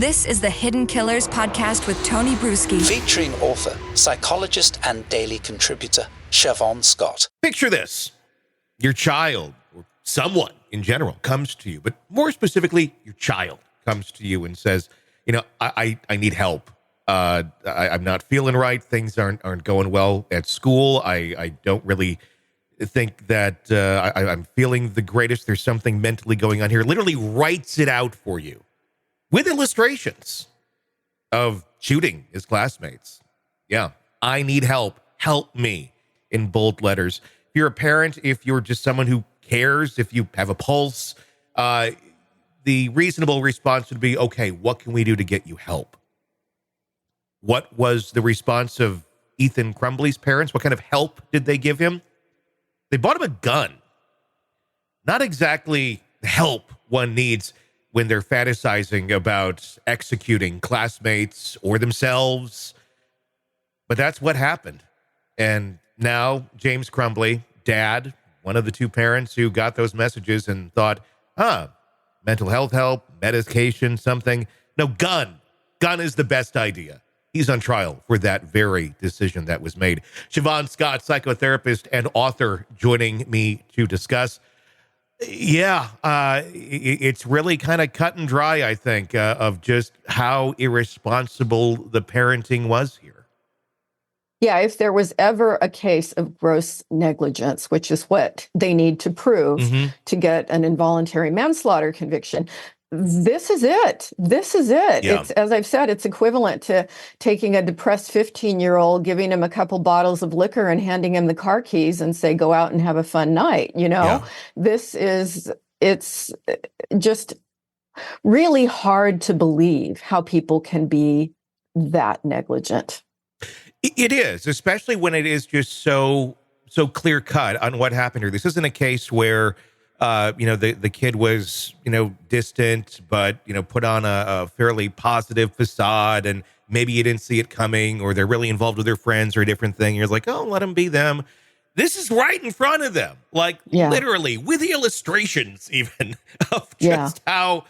This is the Hidden Killers podcast with Tony Brueski. Featuring author, psychologist, and daily contributor, Shavaun Scott. Picture this. Your child, or someone in general, comes to you, but more specifically, your child comes to you and says, I need help. I'm not feeling right. Things aren't going well at school. I don't really think that I'm feeling the greatest. There's something mentally going on here. Literally writes it out for you with illustrations of shooting his classmates. Yeah, I need help. Help me, in bold letters. If you're a parent, if you're just someone who cares, if you have a pulse, the reasonable response would be, okay, what can we do to get you help? What was the response of Ethan Crumbley's parents? What kind of help did they give him? They bought him a gun. Not exactly help one needs when they're fantasizing about executing classmates or themselves. But that's what happened. And now James Crumbley, dad, one of the two parents who got those messages and thought, mental health help, medication, something. No, gun. Gun is the best idea. He's on trial for that very decision that was made. Shavaun Scott, psychotherapist and author, joining me to discuss. It's really kind of cut and dry, I think, of just how irresponsible the parenting was here. Yeah, if there was ever a case of gross negligence, which is what they need to prove to get an involuntary manslaughter conviction, this is it. This is it. Yeah. It's, as I've said, it's equivalent to taking a depressed 15-year-old, giving him a couple bottles of liquor and handing him the car keys and say, go out and have a fun night. Yeah. It's just really hard to believe how people can be that negligent. It is, especially when it is just so clear cut on what happened here. This isn't a case where the kid was, distant, but, put on a fairly positive facade and maybe you didn't see it coming, or they're really involved with their friends or a different thing. You're like, oh, let them be them. This is right in front of them, literally with the illustrations even of just how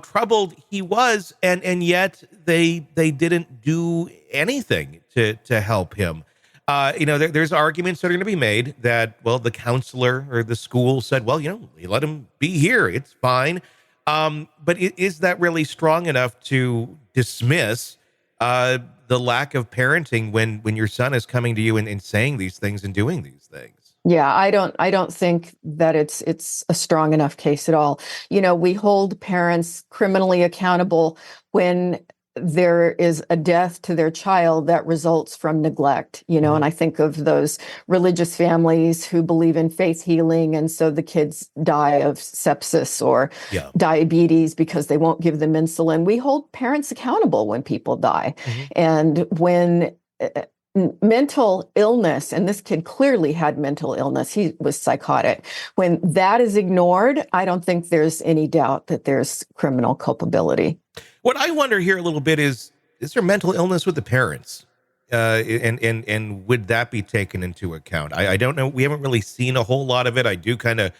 troubled he was. And yet they didn't do anything to help him. There's arguments that are going to be made that, well, the counselor or the school said, well, let him be here. It's fine. But is that really strong enough to dismiss the lack of parenting when your son is coming to you and saying these things and doing these things? Yeah, I don't think that it's a strong enough case at all. We hold parents criminally accountable when there is a death to their child that results from neglect, and I think of those religious families who believe in faith healing. And so the kids die of sepsis or diabetes because they won't give them insulin. We hold parents accountable when people die. And when mental illness, and this kid clearly had mental illness, he was psychotic. When that is ignored, I don't think there's any doubt that there's criminal culpability. What I wonder here a little bit is there mental illness with the parents? And would that be taken into account? I don't know. We haven't really seen a whole lot of it. I do kind of,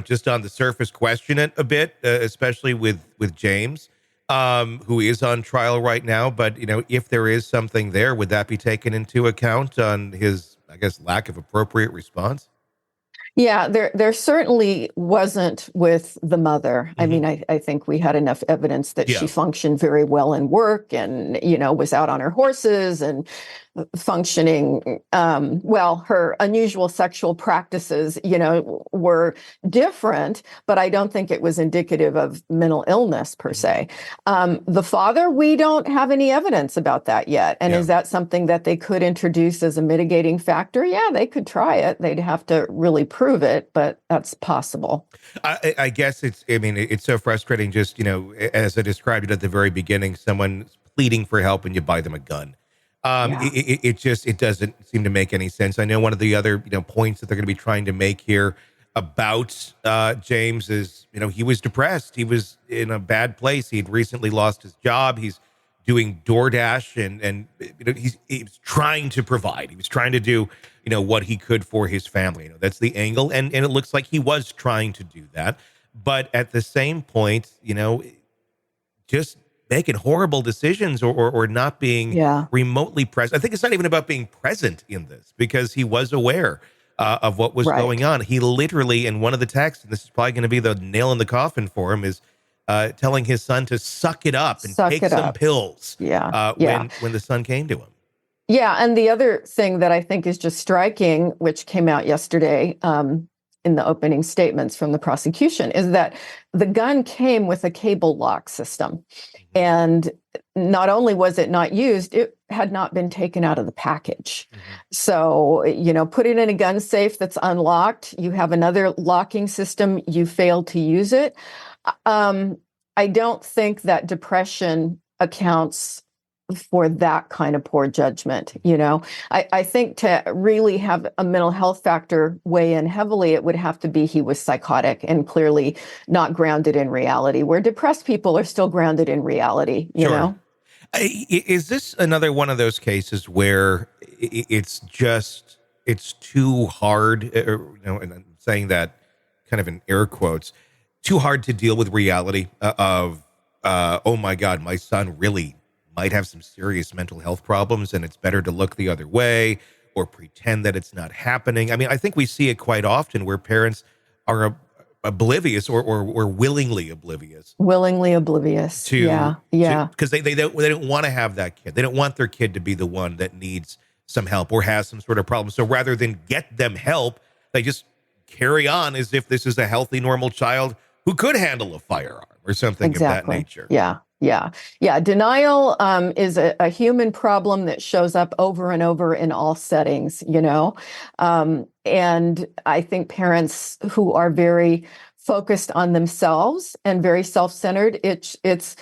just on the surface question it a bit, especially with James, who is on trial right now. But, if there is something there, would that be taken into account on his, lack of appropriate response? Yeah, there certainly wasn't with the mother. I mean, I think we had enough evidence that she functioned very well in work and, was out on her horses and functioning her unusual sexual practices, were different, but I don't think it was indicative of mental illness per se. The father, we don't have any evidence about that yet. And is that something that they could introduce as a mitigating factor? Yeah, they could try it. They'd have to really prove it, but that's possible. I guess it's so frustrating just, as I described it at the very beginning, someone's pleading for help and you buy them a gun. It doesn't seem to make any sense. I know one of the other, points that they're going to be trying to make here about James is, he was depressed. He was in a bad place. He had recently lost his job. He's doing DoorDash and he was trying to provide. He was trying to do, what he could for his family. That's the angle. And it looks like he was trying to do that. But at the same point, just making horrible decisions or not being remotely present. I think it's not even about being present in this, because he was aware of what was going on. He literally, in one of the texts, and this is probably going to be the nail in the coffin for him, is telling his son to suck it up and take some pills when the son came to him. Yeah, and the other thing that I think is just striking, which came out yesterday in the opening statements from the prosecution, is that the gun came with a cable lock system. And not only was it not used, it had not been taken out of the package. So, put it in a gun safe that's unlocked. You have another locking system. You fail to use it. I don't think that depression accounts for that kind of poor judgment. I think to really have a mental health factor weigh in heavily, it would have to be he was psychotic and clearly not grounded in reality, where depressed people are still grounded in reality, you know? Is this another one of those cases where it's too hard, and I'm saying that kind of in air quotes, too hard to deal with reality of, oh my God, my son really might have some serious mental health problems, and it's better to look the other way or pretend that it's not happening? I mean, I think we see it quite often where parents are oblivious or willingly oblivious. To because they don't want to have that kid. They don't want their kid to be the one that needs some help or has some sort of problem. So rather than get them help, they just carry on as if this is a healthy, normal child who could handle a firearm or something of that nature. Yeah. Denial is a human problem that shows up over and over in all settings, and I think parents who are very focused on themselves and very self-centered, it's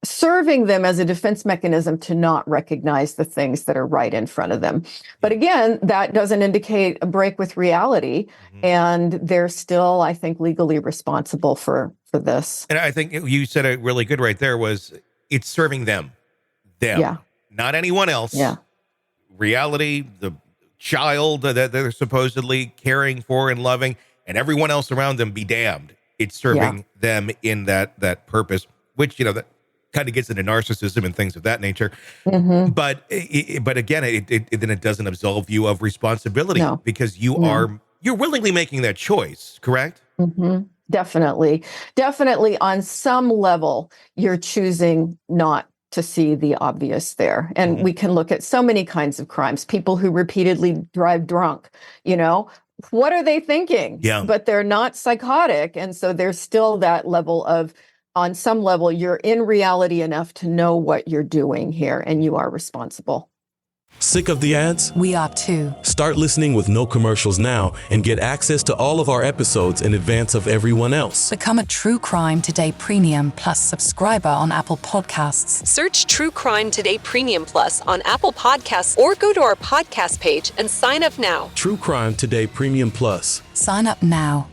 serving them as a defense mechanism to not recognize the things that are right in front of them. But again, that doesn't indicate a break with reality. And they're still, I think, legally responsible for this. And I think you said it really good right there, was it's serving them, not anyone else. Reality, the child that they're supposedly caring for and loving, and everyone else around them be damned. It's serving them in that purpose, which, that kind of gets into narcissism and things of that nature. But again, it doesn't absolve you of responsibility because you're willingly making that choice, correct? Definitely on some level, you're choosing not to see the obvious there. And we can look at so many kinds of crimes, people who repeatedly drive drunk, what are they thinking? But they're not psychotic. And so there's still that level of, on some level, you're in reality enough to know what you're doing here and you are responsible. Sick of the ads? We are too. Start listening with no commercials now and get access to all of our episodes in advance of everyone else. Become a True Crime Today Premium Plus subscriber on Apple Podcasts. Search True Crime Today Premium Plus on Apple Podcasts or go to our podcast page and sign up now. True Crime Today Premium Plus. Sign up now.